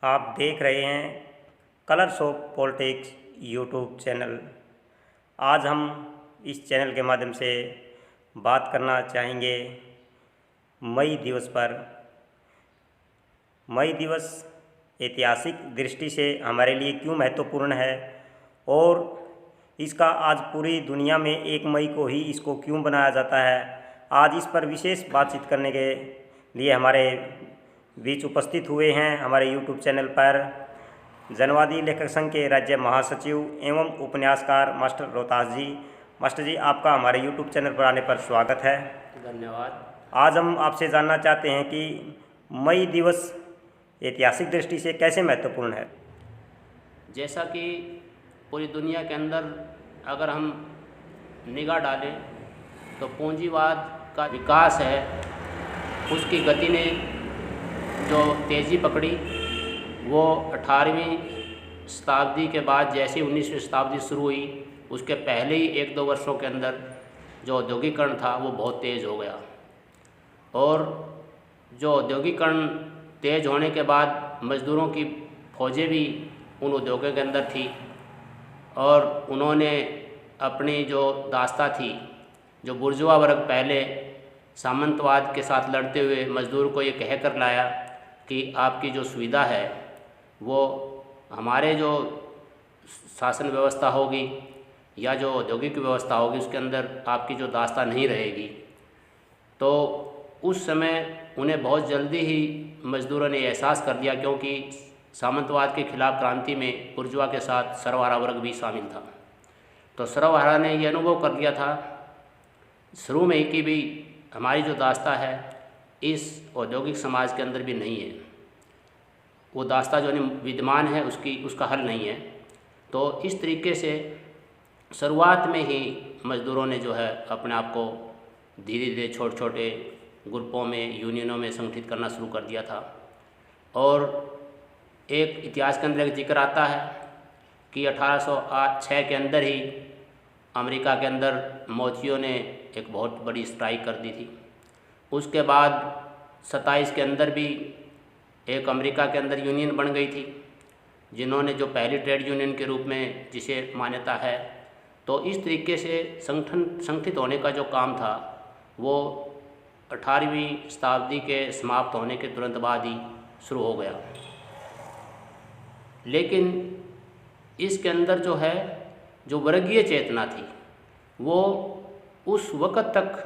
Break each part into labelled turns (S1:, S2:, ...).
S1: आप देख रहे हैं colours of politics YouTube channel. आज हम इस चैनल के माध्यम से बात करना चाहेंगे मई दिवस पर। मई दिवस ऐतिहासिक दृष्टि से हमारे लिए क्यों महत्वपूर्ण है और इसका आज पूरी दुनिया में 1 मई को ही इसको क्यों बनाया जाता है। आज इस पर विशेष बातचीत करने के लिए हमारे बीच उपस्थित हुए हैं हमारे यूट्यूब चैनल पर जनवादी लेखक संघ के राज्य महासचिव एवं उपन्यासकार मास्टर रोहतास जी। मास्टर जी, आपका हमारे यूट्यूब चैनल पर आने पर स्वागत है।
S2: धन्यवाद।
S1: आज हम आपसे जानना चाहते हैं कि मई दिवस ऐतिहासिक दृष्टि से कैसे महत्वपूर्ण है।
S2: जैसा कि पूरी दुनिया के अंदर अगर हम निगाह डालें तो पूंजीवाद का विकास है, उसकी गति ने जो तेज़ी पकड़ी वो 18वीं शताब्दी के बाद जैसे 19वीं शताब्दी शुरू हुई उसके पहले ही 1-2 वर्षों के अंदर जो औद्योगिकरण था वो बहुत तेज़ हो गया। और जो औद्योगिकरण तेज़ होने के बाद मज़दूरों की फौजें भी उन उद्योगों के अंदर थी और उन्होंने अपनी जो दास्ता थी, जो बुर्जुआ वर्ग पहले सामंतवाद के साथ लड़ते हुए मज़दूर को ये कह कर लाया कि आपकी जो सुविधा है वो हमारे जो शासन व्यवस्था होगी या जो औद्योगिक व्यवस्था होगी उसके अंदर आपकी जो दास्ता नहीं रहेगी। तो उस समय उन्हें बहुत जल्दी ही मज़दूरों ने एहसास कर दिया, क्योंकि सामंतवाद के खिलाफ क्रांति में बुर्जुआ के साथ सर्वहारा वर्ग भी शामिल था। तो सर्वहारा ने यह अनुभव कर लिया था शुरू में ही कि भी हमारी जो दास्ता है इस औद्योगिक समाज के अंदर भी नहीं है, वो दास्ता जो विद्यमान है उसका हल नहीं है। तो इस तरीके से शुरुआत में ही मज़दूरों ने जो है अपने आप को धीरे धीरे छोटे छोटे ग्रुपों में, यूनियनों में संगठित करना शुरू कर दिया था। और एक इतिहास के अंदर एक जिक्र आता है कि 1806 के अंदर ही अमेरिका के अंदर मौचियों ने एक बहुत बड़ी स्ट्राइक कर दी थी। उसके बाद 27 के अंदर भी एक अमेरिका के अंदर यूनियन बन गई थी, जिन्होंने जो पहली ट्रेड यूनियन के रूप में जिसे मान्यता है। तो इस तरीके से संगठित होने का जो काम था वो 18वीं शताब्दी के समाप्त होने के तुरंत बाद ही शुरू हो गया। लेकिन इसके अंदर जो है जो वर्गीय चेतना थी वो उस वक़्त तक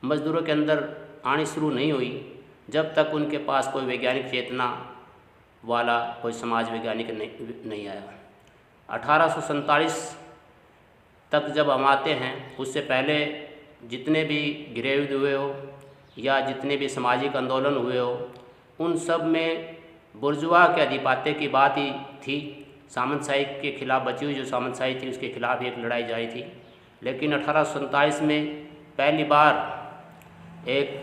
S2: मज़दूरों के अंदर आनी शुरू नहीं हुई जब तक उनके पास कोई वैज्ञानिक चेतना वाला कोई समाज वैज्ञानिक नहीं आया। 1847 तक जब हम आते हैं उससे पहले जितने भी गृह युद्ध हुए हो या जितने भी सामाजिक आंदोलन हुए हो उन सब में बुर्जुआ के अधिपत्य की बात ही थी। सामंतशाही के खिलाफ बची हुई जो सामंतशाही थी उसके खिलाफ एक लड़ाई जारी थी। लेकिन 1847 में पहली बार एक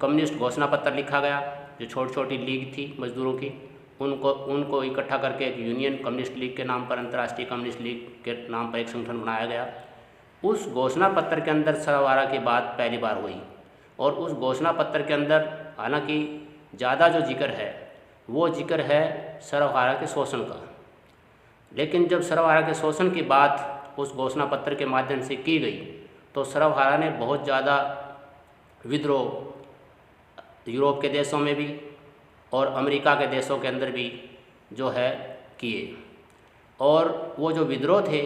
S2: कम्युनिस्ट घोषणा पत्र लिखा गया, जो छोटी छोटी लीग थी मज़दूरों की, उनको इकट्ठा करके एक यूनियन कम्युनिस्ट लीग के नाम पर, अंतर्राष्ट्रीय कम्युनिस्ट लीग के नाम पर एक संगठन बनाया गया। उस घोषणा पत्र के अंदर सर्वहारा की बात पहली बार हुई और उस घोषणा पत्र के अंदर हालांकि ज़्यादा जो जिक्र है वो जिक्र है सर्वहारा के शोषण का। लेकिन जब सर्वहारा के शोषण की बात उस घोषणा पत्र के माध्यम से की गई तो सर्वहारा ने बहुत ज़्यादा विद्रोह यूरोप के देशों में भी और अमेरिका के देशों के अंदर भी जो है किए। और वो जो विद्रोह थे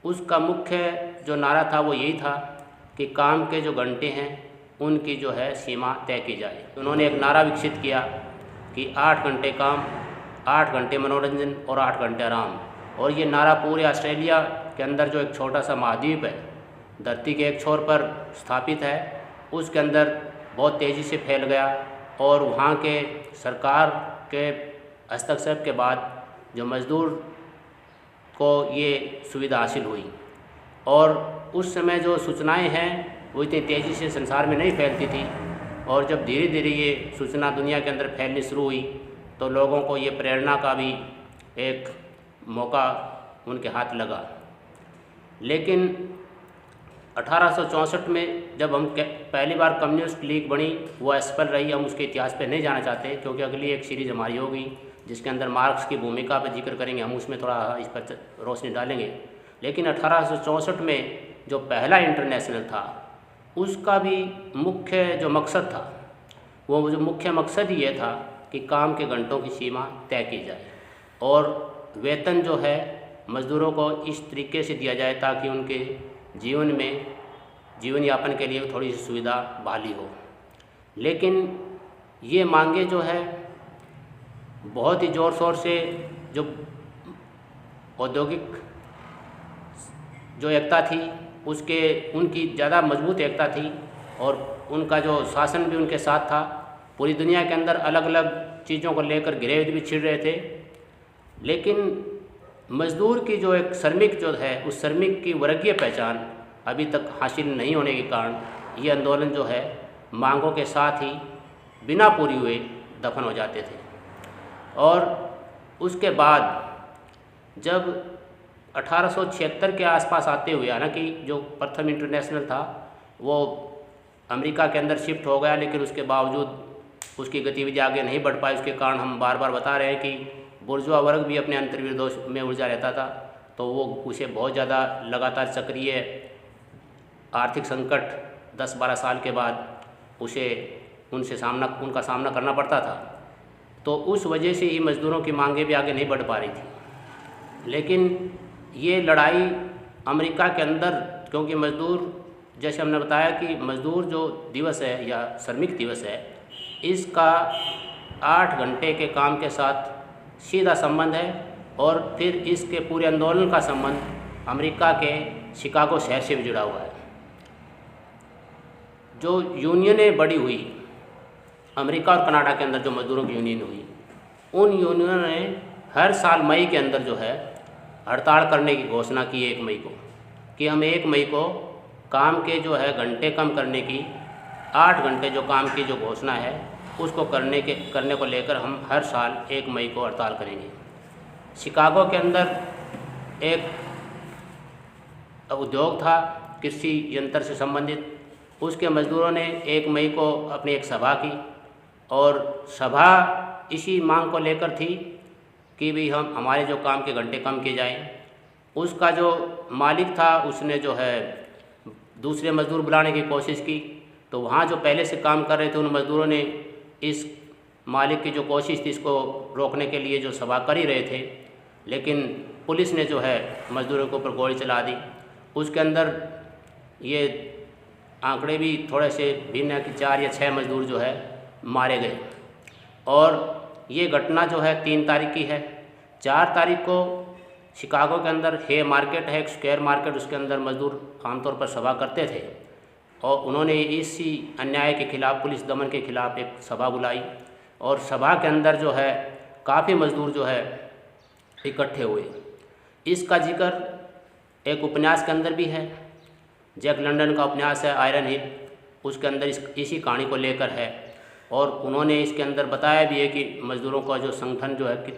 S2: उसका मुख्य जो नारा था वो यही था कि काम के जो घंटे हैं उनकी जो है सीमा तय की जाए। उन्होंने एक नारा विकसित किया कि 8 घंटे काम, 8 घंटे मनोरंजन और 8 घंटे आराम। और ये नारा पूरे ऑस्ट्रेलिया के अंदर जो एक छोटा सा महाद्वीप है, धरती के एक छोर पर स्थापित है, उसके अंदर बहुत तेज़ी से फैल गया। और वहाँ के सरकार के हस्तक्षेप के बाद जो मज़दूर को ये सुविधा हासिल हुई। और उस समय जो सूचनाएं हैं वो इतनी तेज़ी से संसार में नहीं फैलती थी, और जब धीरे धीरे ये सूचना दुनिया के अंदर फैलनी शुरू हुई तो लोगों को ये प्रेरणा का भी एक मौका उनके हाथ लगा। लेकिन 1864 में जब हम पहली बार कम्युनिस्ट लीग बनी, वो असफल रही। हम उसके इतिहास पे नहीं जाना चाहते क्योंकि अगली एक सीरीज़ हमारी होगी जिसके अंदर मार्क्स की भूमिका पर जिक्र करेंगे, हम उसमें थोड़ा इस पर रोशनी डालेंगे। लेकिन 1864 में जो पहला इंटरनेशनल था उसका भी मुख्य जो मकसद था, वो जो मुख्य मकसद ही ये था कि काम के घंटों की सीमा तय की जाए और वेतन जो है मज़दूरों को इस तरीके से दिया जाए ताकि उनके जीवन यापन के लिए थोड़ी सी सुविधा बहाली हो। लेकिन ये मांगे जो है बहुत ही ज़ोर शोर से जो औद्योगिक जो एकता थी उसके उनकी ज़्यादा मजबूत एकता थी और उनका जो शासन भी उनके साथ था। पूरी दुनिया के अंदर अलग अलग चीज़ों को लेकर गिरफ्त भी छिड़ रहे थे, लेकिन मज़दूर की जो एक श्रमिक जो है उस श्रमिक की वर्गीय पहचान अभी तक हासिल नहीं होने के कारण ये आंदोलन जो है मांगों के साथ ही बिना पूरी हुए दफन हो जाते थे। और उसके बाद जब 1876 के आसपास आते हुए, हालांकि जो प्रथम इंटरनेशनल था वो अमेरिका के अंदर शिफ्ट हो गया, लेकिन उसके बावजूद उसकी गतिविधि आगे नहीं बढ़ पाई। उसके कारण हम बार बार बता रहे हैं कि बुर्जुआ वर्ग भी अपने अंतर्विरोध में उलझा रहता था, तो वो उसे बहुत ज़्यादा लगातार सक्रिय आर्थिक संकट 10-12 साल के बाद उसे उनका सामना करना पड़ता था। तो उस वजह से ही मज़दूरों की मांगें भी आगे नहीं बढ़ पा रही थी। लेकिन ये लड़ाई अमेरिका के अंदर, क्योंकि मज़दूर, जैसे हमने बताया कि मज़दूर जो दिवस है या श्रमिक दिवस है, इसका 8 घंटे के काम के साथ सीधा संबंध है और फिर इसके पूरे आंदोलन का संबंध अमेरिका के शिकागो शहर से भी जुड़ा हुआ है। जो यूनियनें बड़ी हुई अमेरिका और कनाडा के अंदर, जो मज़दूरों की यूनियन हुई, उन यूनियनों ने हर साल मई के अंदर जो है हड़ताल करने की घोषणा की 1 मई को, कि हम 1 मई को काम के जो है घंटे कम करने की, 8 घंटे जो काम की जो घोषणा है उसको करने को लेकर हम हर साल 1 मई को हड़ताल करेंगे। शिकागो के अंदर एक उद्योग था कृषि यंत्र से संबंधित, उसके मज़दूरों ने 1 मई को अपनी एक सभा की और सभा इसी मांग को लेकर थी कि भी हमारे जो काम के घंटे कम किए जाएं। उसका जो मालिक था उसने जो है दूसरे मज़दूर बुलाने की कोशिश की, तो वहाँ जो पहले से काम कर रहे थे उन मज़दूरों ने इस मालिक की जो कोशिश थी इसको रोकने के लिए जो सभा कर ही रहे थे, लेकिन पुलिस ने जो है मज़दूरों के ऊपर गोली चला दी। उसके अंदर ये आंकड़े भी थोड़े से भिन्न है कि 4 या 6 मज़दूर जो है मारे गए। और ये घटना जो है 3 तारीख की है। 4 तारीख को शिकागो के अंदर हे मार्केट है, एक स्क्वायर मार्केट, उसके अंदर मज़दूर आमतौर पर सभा करते थे और उन्होंने इसी अन्याय के खिलाफ, पुलिस दमन के खिलाफ एक सभा बुलाई और सभा के अंदर जो है काफ़ी मज़दूर जो है इकट्ठे हुए। इसका जिक्र एक उपन्यास के अंदर भी है, जैक लंडन का उपन्यास है आयरन हिल, उसके अंदर इसी कहानी को लेकर है और उन्होंने इसके अंदर बताया भी है कि मज़दूरों का जो संगठन जो है कि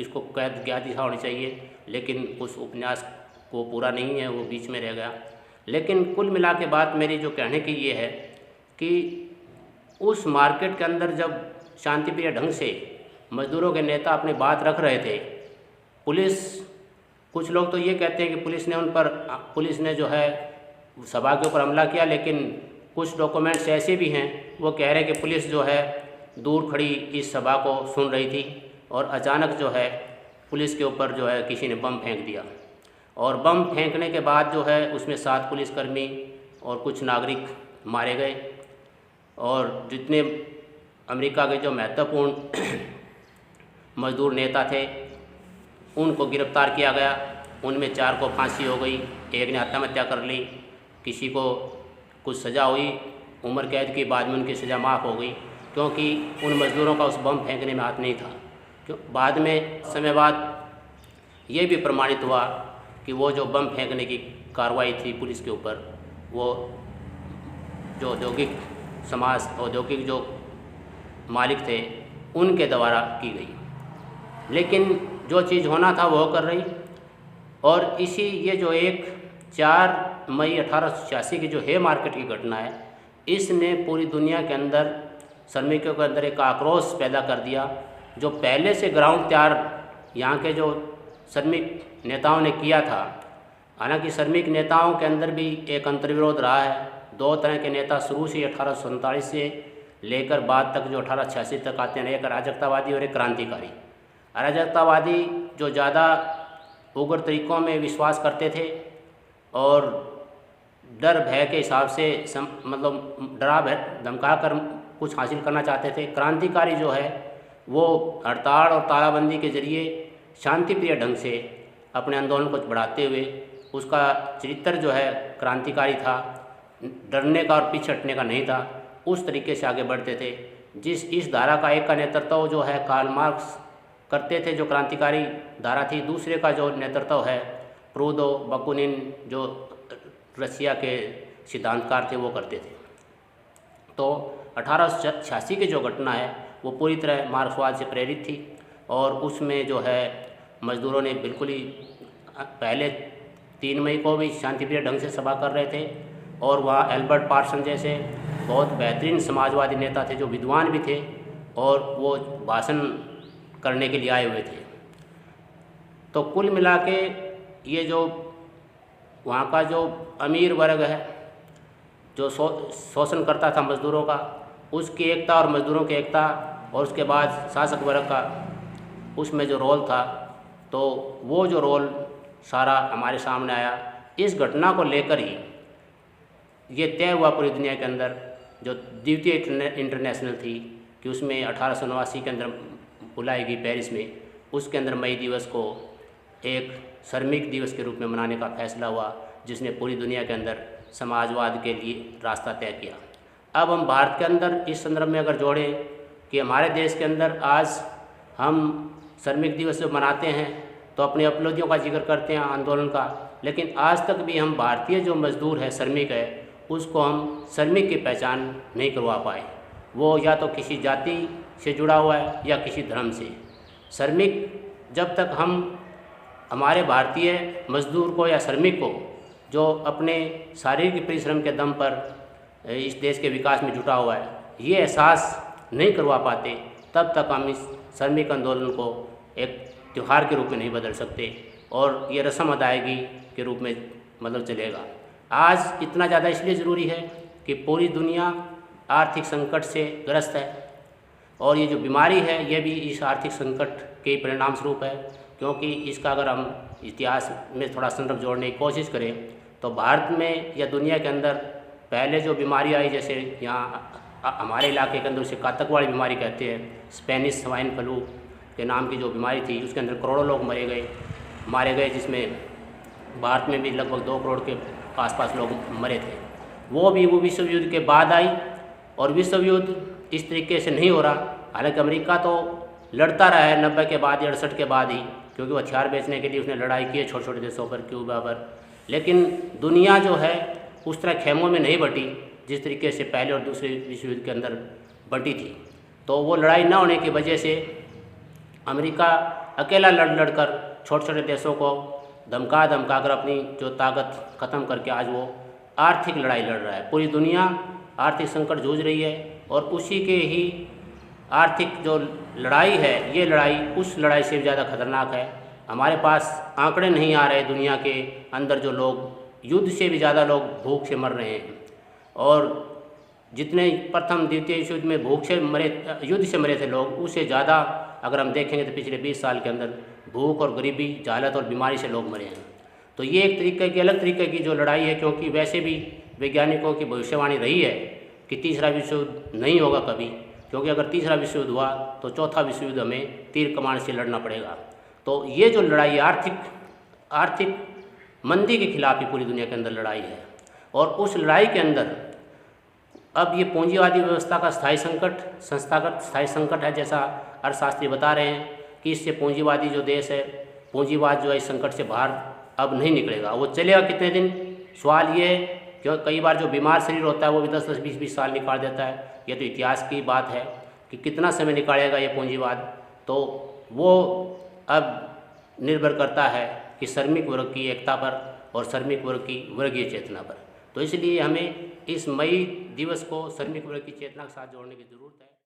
S2: इसको कैद क्या दिशा होनी चाहिए, लेकिन उस उपन्यास को पूरा नहीं है, वो बीच में रह गया। लेकिन कुल मिला के बात मेरी जो कहने की ये है कि उस मार्केट के अंदर जब शांतिप्रिय ढंग से मज़दूरों के नेता अपनी बात रख रहे थे, कुछ लोग तो ये कहते हैं कि पुलिस ने जो है सभा के ऊपर हमला किया, लेकिन कुछ डॉक्यूमेंट्स ऐसे भी हैं वो कह रहे हैं कि पुलिस जो है दूर खड़ी इस सभा को सुन रही थी और अचानक जो है पुलिस के ऊपर जो है किसी ने बम फेंक दिया और बम फेंकने के बाद जो है उसमें 7 पुलिसकर्मी और कुछ नागरिक मारे गए और जितने अमेरिका के जो महत्वपूर्ण मज़दूर नेता थे उनको गिरफ्तार किया गया। उनमें 4 को फांसी हो गई, एक ने आत्महत्या कर ली, किसी को कुछ सज़ा हुई उम्र कैद की, बाद में उनकी सज़ा माफ़ हो गई क्योंकि उन मज़दूरों का उस बम फेंकने में हाथ नहीं था। बाद में समय बाद ये भी प्रमाणित हुआ कि वो जो बम फेंकने की कार्रवाई थी पुलिस के ऊपर, वो जो औद्योगिक जो मालिक थे उनके द्वारा की गई। लेकिन जो चीज़ होना था वो कर रही और ये जो 4 मई 1886 की जो हे मार्केट की घटना है, इसने पूरी दुनिया के अंदर श्रमिकों के अंदर एक आक्रोश पैदा कर दिया। जो पहले से ग्राउंड तैयार यहाँ के जो श्रमिक नेताओं ने किया था, हालांकि श्रमिक नेताओं के अंदर भी एक अंतर्विरोध रहा है। दो तरह के नेता शुरू से 1847 से लेकर बाद तक जो 1886 तक आते हैं, एक अराजकतावादी और एक क्रांतिकारी। अराजकतावादी जो ज़्यादा उग्र तरीक़ों में विश्वास करते थे और डर भय के हिसाब से मतलब डरा भय धमका कर कुछ हासिल करना चाहते थे। क्रांतिकारी जो है वो हड़ताल और तालाबंदी के ज़रिए शांतिप्रिय ढंग से अपने आंदोलन को बढ़ाते हुए, उसका चरित्र जो है क्रांतिकारी था, डरने का और पीछे हटने का नहीं था, उस तरीके से आगे बढ़ते थे। इस धारा का एक का नेतृत्व जो है कार्ल मार्क्स करते थे, जो क्रांतिकारी धारा थी। दूसरे का जो नेतृत्व है प्रूदो बकुनिन, जो रशिया के सिद्धांतकार थे, वो करते थे। तो 1886 की जो घटना है वो पूरी तरह मार्क्सवाद से प्रेरित थी और उसमें जो है मज़दूरों ने बिल्कुल ही पहले 3 मई को भी शांतिप्रिय ढंग से सभा कर रहे थे और वहाँ एल्बर्ट पार्सन जैसे बहुत बेहतरीन समाजवादी नेता थे जो विद्वान भी थे और वो भाषण करने के लिए आए हुए थे। तो कुल मिला के ये जो वहाँ का जो अमीर वर्ग है जो शोषण करता था मज़दूरों का, उसकी एकता और मज़दूरों की एकता, और उसके बाद शासक वर्ग का उसमें जो रोल था, तो वो जो रोल सारा हमारे सामने आया। इस घटना को लेकर ही ये तय हुआ पूरी दुनिया के अंदर, जो द्वितीय इंटरनेशनल थी कि उसमें 1889 के अंदर बुलाई गई पेरिस में, उसके अंदर मई दिवस को एक श्रमिक दिवस के रूप में मनाने का फैसला हुआ, जिसने पूरी दुनिया के अंदर समाजवाद के लिए रास्ता तय किया। अब हम भारत के अंदर इस संदर्भ में अगर जोड़ें कि हमारे देश के अंदर आज हम श्रमिक दिवस जो मनाते हैं तो अपनी उपलब्धियों का जिक्र करते हैं, आंदोलन का, लेकिन आज तक भी हम भारतीय जो मज़दूर है, श्रमिक है, उसको हम श्रमिक की पहचान नहीं करवा पाए। वो या तो किसी जाति से जुड़ा हुआ है या किसी धर्म से। श्रमिक जब तक हम हमारे भारतीय मज़दूर को या श्रमिक को जो अपने शारीरिक परिश्रम के दम पर इस देश के विकास में जुटा हुआ है, ये एहसास नहीं करवा पाते, तब तक हम इस श्रमिक आंदोलन को एक त्यौहार के रूप में नहीं बदल सकते और ये रस्म अदायगी के रूप में मतलब चलेगा। आज इतना ज़्यादा इसलिए ज़रूरी है कि पूरी दुनिया आर्थिक संकट से ग्रस्त है और ये जो बीमारी है ये भी इस आर्थिक संकट के परिणाम स्वरूप है। क्योंकि इसका अगर हम इतिहास में थोड़ा संदर्भ जोड़ने की कोशिश करें तो भारत में या दुनिया के अंदर पहले जो बीमारी आई, जैसे यहाँ हमारे इलाके के अंदर उसे कातक वाली बीमारी कहते हैं, स्पेनिश स्वाइन फ्लू के नाम की जो बीमारी थी, उसके अंदर करोड़ों लोग मारे गए, जिसमें भारत में भी लगभग 2 करोड़ के आसपास लोग मरे थे। वो विश्व युद्ध के बाद आई और विश्व युद्ध इस तरीके से नहीं हो रहा। हालांकि अमेरिका तो लड़ता रहा है 90 के बाद या 68 के बाद ही, क्योंकि वो हथियार बेचने के लिए उसने लड़ाई की है छोटे छोटे देशों पर, क्यूबा पर, लेकिन दुनिया जो है उस तरह खेमों में नहीं बटी जिस तरीके से पहले और दूसरे विश्व युद्ध के अंदर बटी थी। तो वो लड़ाई न होने की वजह से अमेरिका अकेला लड़ कर छोटे छोटे देशों को धमका कर अपनी जो ताकत ख़त्म करके आज वो आर्थिक लड़ाई लड़ रहा है। पूरी दुनिया आर्थिक संकट जूझ रही है और उसी के ही आर्थिक जो लड़ाई है, ये लड़ाई उस लड़ाई से भी ज़्यादा खतरनाक है। हमारे पास आंकड़े नहीं आ रहे दुनिया के अंदर जो लोग युद्ध से भी ज़्यादा लोग भूख से मर रहे हैं, और जितने प्रथम द्वितीय विश्व युद्ध में युद्ध से मरे थे लोग, उससे ज़्यादा अगर हम देखेंगे तो पिछले 20 साल के अंदर भूख और गरीबी, जहालत और बीमारी से लोग मरे हैं। तो ये एक तरीके की अलग तरीके की जो लड़ाई है, क्योंकि वैसे भी वैज्ञानिकों की भविष्यवाणी रही है कि तीसरा विश्व युद्ध नहीं होगा कभी, क्योंकि अगर तीसरा विश्व युद्ध हुआ तो चौथा विश्व युद्ध हमें तीर कमान से लड़ना पड़ेगा। तो ये जो लड़ाई आर्थिक मंदी के खिलाफ ही पूरी दुनिया के अंदर लड़ाई है, और उस लड़ाई के अंदर अब ये पूंजीवादी व्यवस्था का संस्थागत स्थायी संकट है, जैसा अर्थशास्त्री बता रहे हैं कि इससे पूंजीवादी जो देश है, पूंजीवाद जो है इस संकट से बाहर अब नहीं निकलेगा। वो चलेगा कितने दिन, सवाल ये है, क्योंकि कई बार जो बीमार शरीर होता है वो भी 10-10, 20-20 साल निकाल देता है। ये तो इतिहास की बात है कि कितना समय निकालेगा ये पूंजीवाद, तो वो अब निर्भर करता है कि श्रमिक वर्ग की एकता पर और श्रमिक वर्ग की वर्गीय चेतना पर। तो इसलिए हमें इस मई दिवस को श्रमिक वर्ग की चेतना के साथ जोड़ने की ज़रूरत है।